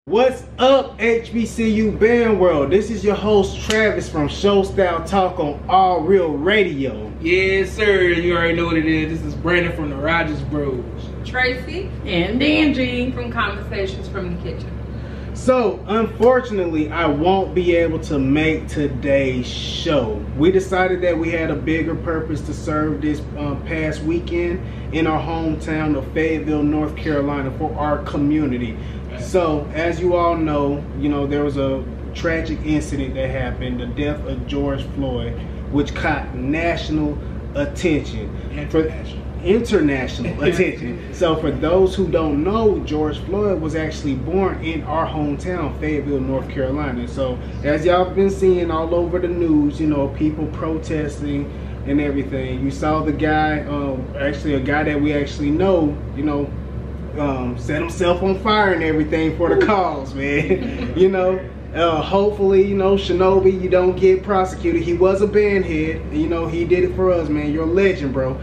What's up, HBCU band world? This is your host Travis from Showstyle Talk on All Real Radio. Yes, sir. You already know what it is. This is Brandon from the Rogers Bros. Traci and Angie from Conversations from the Kitchen. So, unfortunately, I won't be able to make today's show. We decided that we had a bigger purpose to serve this past weekend in our hometown of Fayetteville, North Carolina for our community. So, as you all know, there was a tragic incident that happened, the death of George Floyd, which caught national attention. International attention. So for those who don't know, George Floyd was actually born in our hometown, Fayetteville, North Carolina. So as y'all been seeing all over the news, people protesting and everything. You saw the guy, actually a guy that we actually know, set himself on fire and everything for the cause, man. Hopefully, Shinobi, you don't get prosecuted. He was a bandhead. He did it for us, man. You're a legend, bro.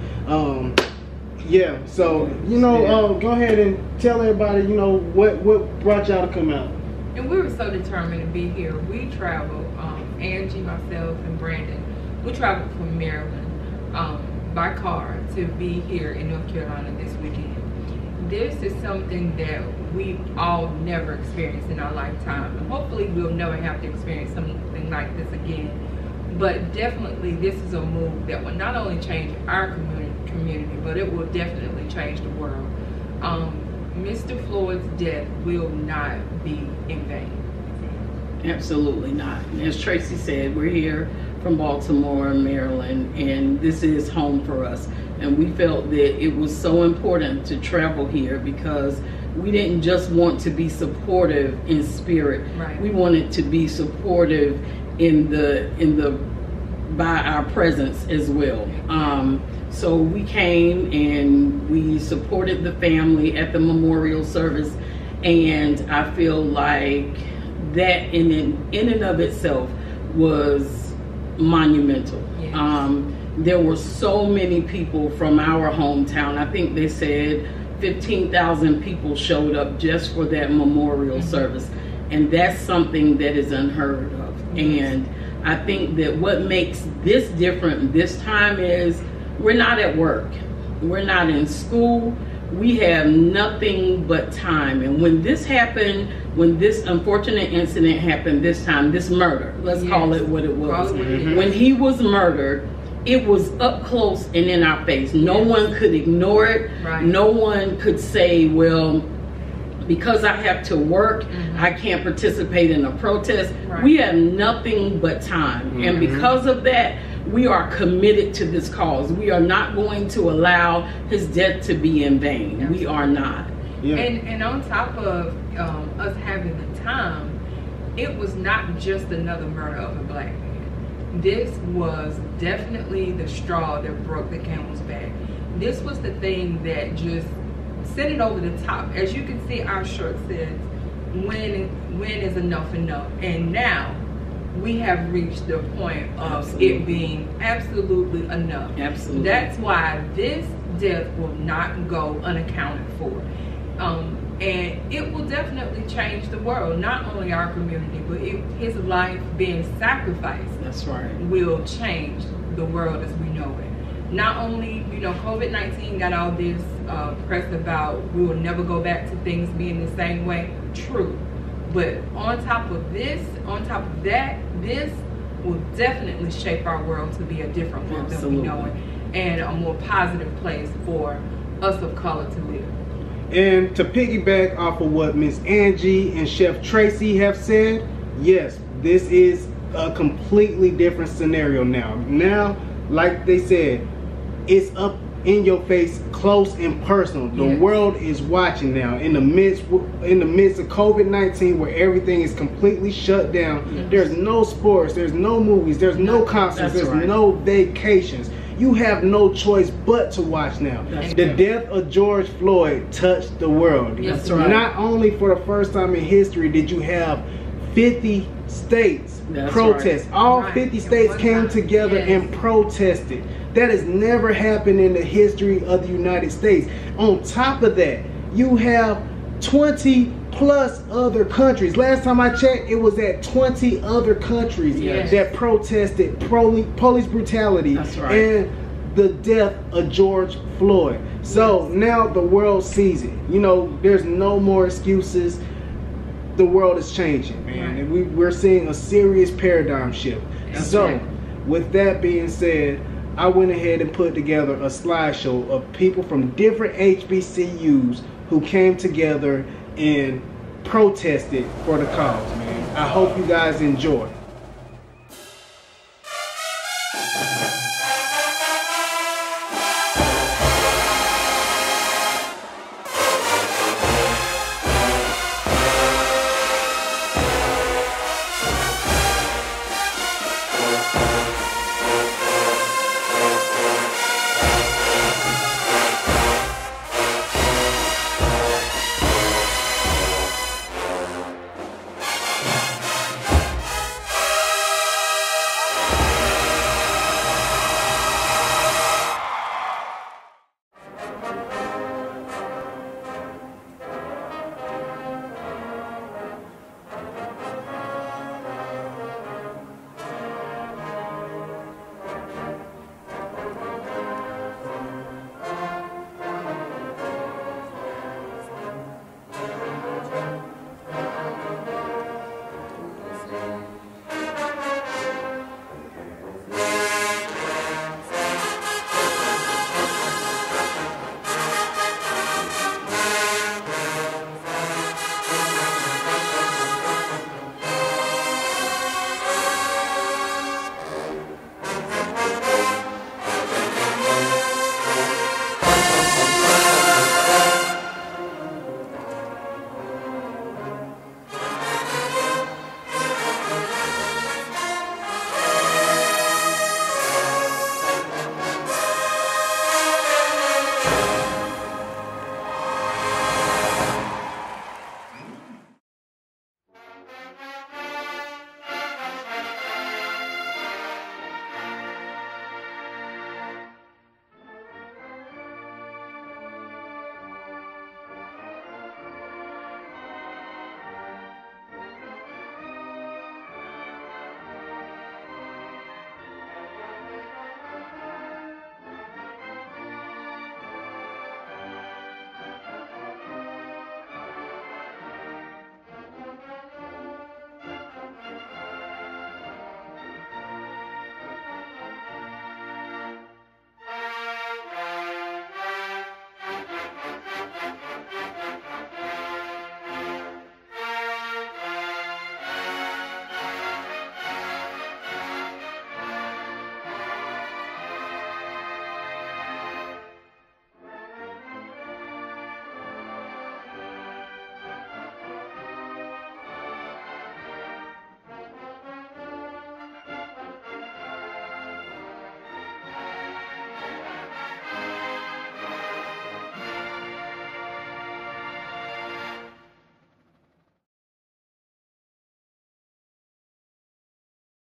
Yeah, so, go ahead and tell everybody, what brought y'all to come out. And we were so determined to be here. We traveled, Angie, myself, and Brandon, we traveled from Maryland by car to be here in North Carolina this weekend. This is something that we all never experienced in our lifetime. And hopefully we'll never have to experience something like this again. But definitely this is a move that will not only change our community, but it will definitely change the world. Mr. Floyd's death will not be in vain. Absolutely not. As Traci said, we're here from Baltimore, Maryland, and this is home for us. And we felt that it was so important to travel here because we didn't just want to be supportive in spirit. Right. We wanted to be supportive by our presence as well. So we came and we supported the family at the memorial service, and I feel like that in and of itself was monumental. Yes. There were so many people from our hometown. I think they said 15,000 people showed up just for that memorial service, and that's something that is unheard of. Yes. And I think that what makes this different this time is we're not at work, we're not in school, we have nothing but time. And when this happened, when this unfortunate incident happened this time, this murder, let's call it what it was. When he was murdered, it was up close and in our face. No one could ignore it. Right. No one could say, well, because I have to work, I can't participate in a protest. Right. We have nothing but time. And because of that, we are committed to this cause. We are not going to allow his death to be in vain. Absolutely. We are not. Yeah. And on top of us having the time, it was not just another murder of a black man. This was definitely the straw that broke the camel's back. This was the thing that just set it over the top. As you can see, our shirt says, when is enough enough? And now we have reached the point of it being absolutely enough. Absolutely. That's why this death will not go unaccounted for. And it will definitely change the world, not only our community, but his life being sacrificed. That's right. Will change the world as we know it. Not only, COVID-19 got all this press about we will never go back to things being the same way. True. But on top of that, this will definitely shape our world to be a different world than we know it, and a more positive place for us of color to live. And to piggyback off of what Miss Angie and Chef Traci have said, yes, this is a completely different scenario now. Now, like they said, it's up in your face, close and personal. The world is watching now. In the midst of COVID-19, where everything is completely shut down, there's no sports, there's no movies, there's no concerts, there's no vacations. You have no choice but to watch now. The death of George Floyd touched the world. Not only for the first time in history did you have 50 states protest. All 50 states came together and protested. That has never happened in the history of the United States. On top of that, you have 20 plus other countries. Last time I checked, it was at 20 other countries Yes. that protested police brutality That's right. and the death of George Floyd. So now the world sees it. You know, there's no more excuses. The world is changing, man. Right. And we're seeing a serious paradigm shift. That's So, right. with that being said, I went ahead and put together a slideshow of people from different HBCUs who came together and protested for the cause, man. I hope you guys enjoy.